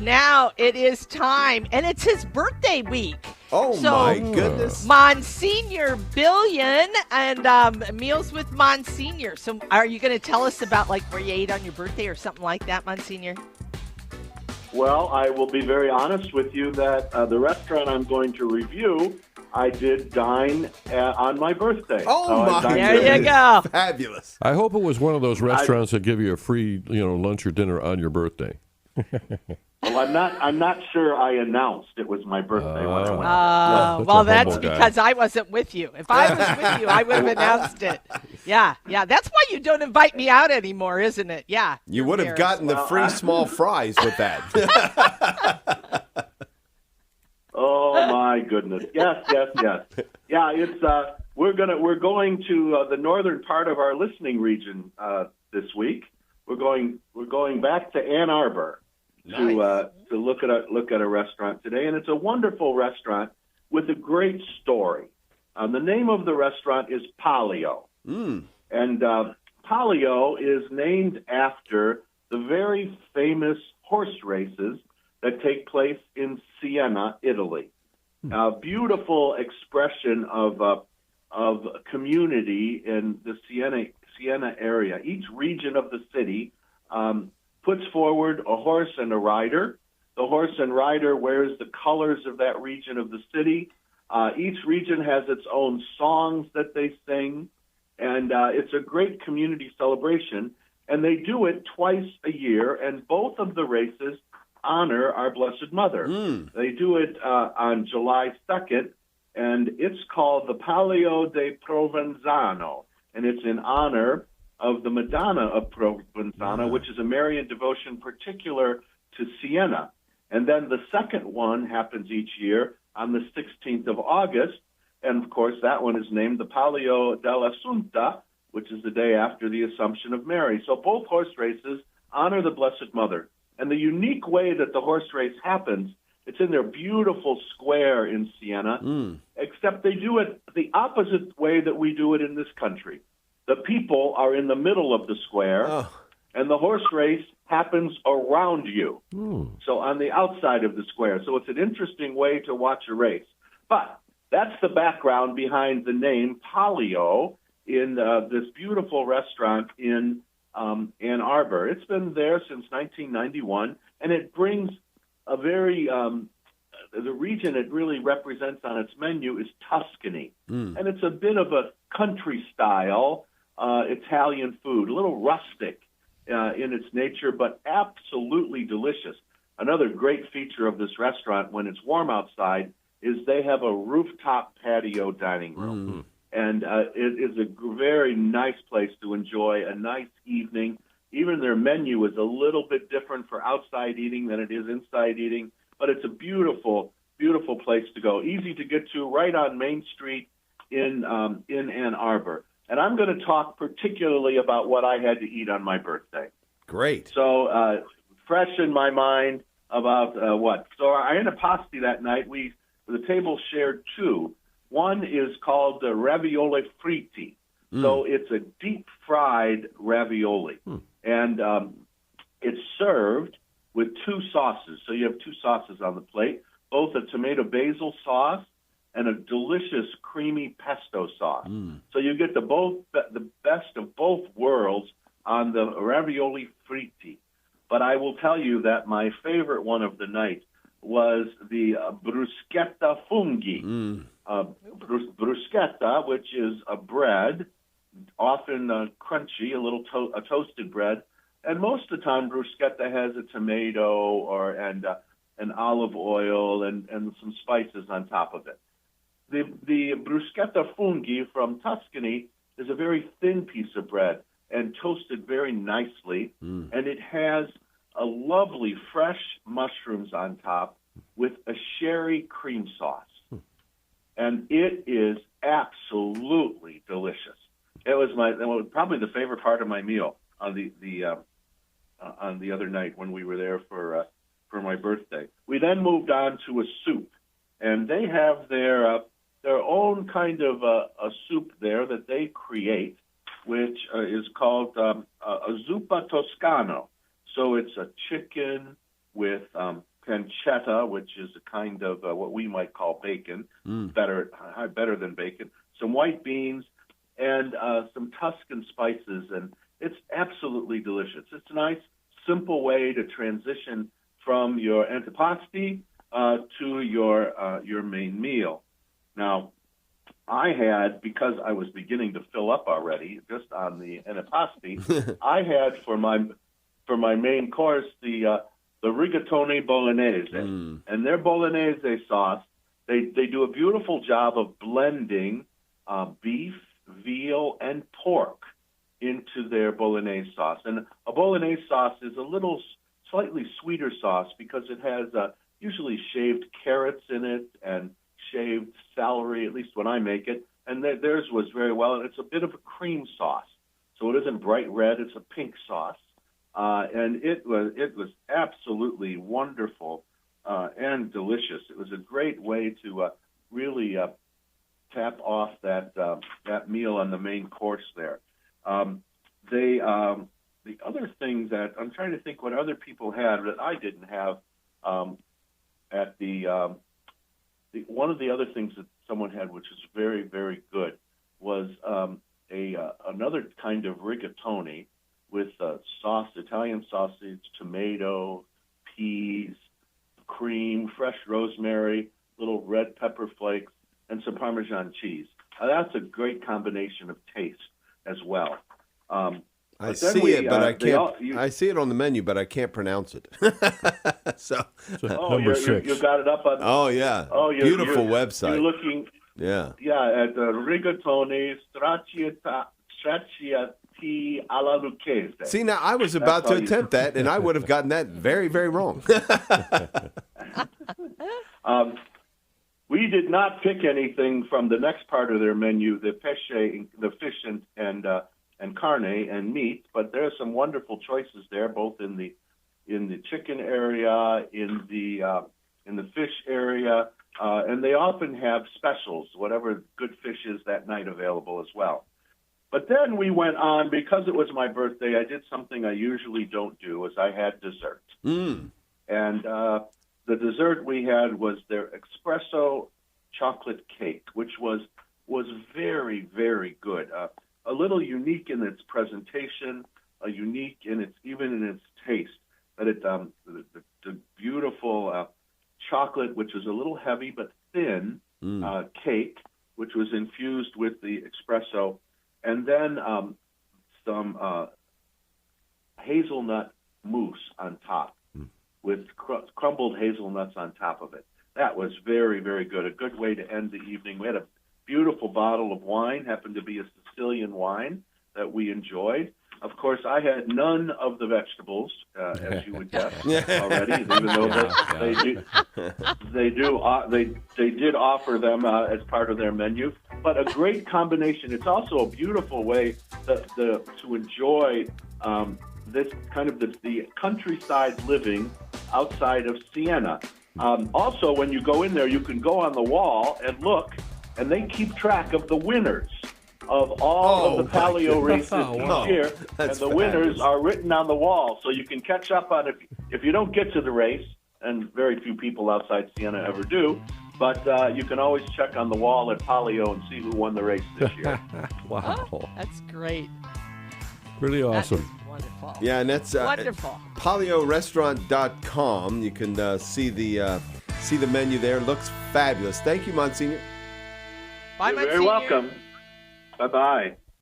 Now it is time, and it's his birthday week. Oh, So, my goodness. Monsignor Billion and Meals with Monsignor. So are you going to tell us about like where you ate on your birthday or something like that, Monsignor? Well, I will be very honest with you that the restaurant I'm going to review, I did dine on my birthday. Oh, I my dined There goodness. you go. Fabulous. I hope it was one of those restaurants that give you a free, lunch or dinner on your birthday. Well, I'm not sure I announced it was my birthday when I went. Such a Well, that's humble guy. because I wasn't with you. If I was with you, I would have announced it. Yeah. That's why you don't invite me out anymore, isn't it? Yeah. You would have embarrassed. gotten the free small fries with that. Oh my goodness! Yes. Yeah, it's we're going to the northern part of our listening region this week. We're going back to Ann Arbor to look at a restaurant today, and it's a wonderful restaurant with a great story. The name of the restaurant is Palio, and Palio is named after the very famous horse races that take place in Siena, Italy. A beautiful expression of community in the Siena area. Each region of the city puts forward a horse and a rider. The horse and rider wears the colors of that region of the city. Each region has its own songs that they sing, and it's a great community celebration. And they do it twice a year, and both of the races honor our Blessed Mother. They do it on July 2nd, and it's called the Palio de Provenzano, and it's in honor of the Madonna of Provenzano, which is a Marian devotion particular to Siena. And then the second one happens each year on the 16th of August, and of course that one is named the Palio dell'Assunta, which is the day after the Assumption of Mary. So both horse races honor the Blessed Mother. And the unique way that the horse race happens, it's in their beautiful square in Siena, except they do it the opposite way that we do it in this country. The people are in the middle of the square, and the horse race happens around you, so on the outside of the square. So it's an interesting way to watch a race. But that's the background behind the name Palio in this beautiful restaurant in Ann Arbor. It's been there since 1991, and it brings a very the region it really represents on its menu is Tuscany, and it's a bit of a country style Italian food, a little rustic in its nature, but absolutely delicious. Another great feature of this restaurant when it's warm outside is they have a rooftop patio dining room. And it is a very nice place to enjoy a nice evening. Even their menu is a little bit different for outside eating than it is inside eating, but it's a beautiful, beautiful place to go. Easy to get to, right on Main Street in Ann Arbor. And I'm going to talk particularly about what I had to eat on my birthday. Great. So fresh in my mind about what. So our antipasti that night, the table shared two. One is called ravioli fritti. So it's a deep-fried ravioli. And it's served with two sauces. So you have two sauces on the plate, both a tomato basil sauce and a delicious creamy pesto sauce. So you get the best of both worlds on the ravioli fritti. But I will tell you that my favorite one of the night was the bruschetta funghi. Bruschetta, which is a bread, often crunchy, a little a toasted bread, and most of the time bruschetta has a tomato and an olive oil and some spices on top of it. The bruschetta funghi from Tuscany is a very thin piece of bread and toasted very nicely, and it has a lovely fresh mushrooms on top with a sherry cream sauce. And it is absolutely delicious. It was probably the favorite part of my meal on the other night when we were there for my birthday. We then moved on to a soup, and they have their own kind of a soup there that they create, which is called a zuppa toscano. So it's a chicken with pancetta, which is a kind of what we might call bacon, better than bacon, some white beans, and some Tuscan spices, and it's absolutely delicious. It's a nice, simple way to transition from your antipasti to your main meal. Now, I had, because I was beginning to fill up already, just on the antipasti, I had for my main course the rigatoni bolognese, and their bolognese sauce. They do a beautiful job of blending beef, veal, and pork into their bolognese sauce. And a bolognese sauce is a little slightly sweeter sauce because it has usually shaved carrots in it and shaved celery, at least when I make it. And theirs was very well. And it's a bit of a cream sauce. So it isn't bright red. It's a pink sauce. And it was absolutely wonderful and delicious. It was a great way to really tap off that meal on the main course there. The other thing that I'm trying to think what other people had that I didn't have at one of the other things that someone had, which is very, very good, was another kind of rigatoni with sauce, Italian sausage, tomato, peas, cream, fresh rosemary, little red pepper flakes, and some Parmesan cheese. That's a great combination of taste as well. I see it, but I can't. I see it on the menu, but I can't pronounce it. So, number 6. You got it up on. Oh yeah. Oh, beautiful website. You're looking. Yeah. Yeah, at rigatoni stracciati alla lucchese. See, now I was about to attempt that, and I would have gotten that very, very wrong. We did not pick anything from the next part of their menu, the fish and carne and meat, but there are some wonderful choices there, both in the chicken area, in the fish area, and they often have specials, whatever good fish is that night available as well. But then we went on, because it was my birthday, I did something I usually don't do, is I had dessert. And the dessert we had was their espresso chocolate cake, which was very, very good. A little unique in its presentation, unique in even in its taste. But the beautiful chocolate, which is a little heavy but thin, cake, which was infused with the espresso, and then some hazelnut mousse on top, with crumbled hazelnuts on top of it. That was very, very good. A good way to end the evening. We had a beautiful bottle of wine, happened to be a Sicilian wine that we enjoyed. Of course, I had none of the vegetables, as you would guess already, even though they did offer them as part of their menu. But a great combination. It's also a beautiful way to enjoy this kind of the countryside living outside of Siena. Also, when you go in there, you can go on the wall and look, and they keep track of the winners of all of the Palio races each year, and the winners are written on the wall, so you can catch up on it if you don't get to the race, and very few people outside Siena ever do, but you can always check on the wall at Palio and see who won the race this year. Wow. Oh, that's great. Really awesome. That is wonderful. Yeah, and that's wonderful. PalioRestaurant.com. You can see the menu there. It looks fabulous. Thank you, Monsignor. Bye, You're Monsignor. very welcome. Bye-bye.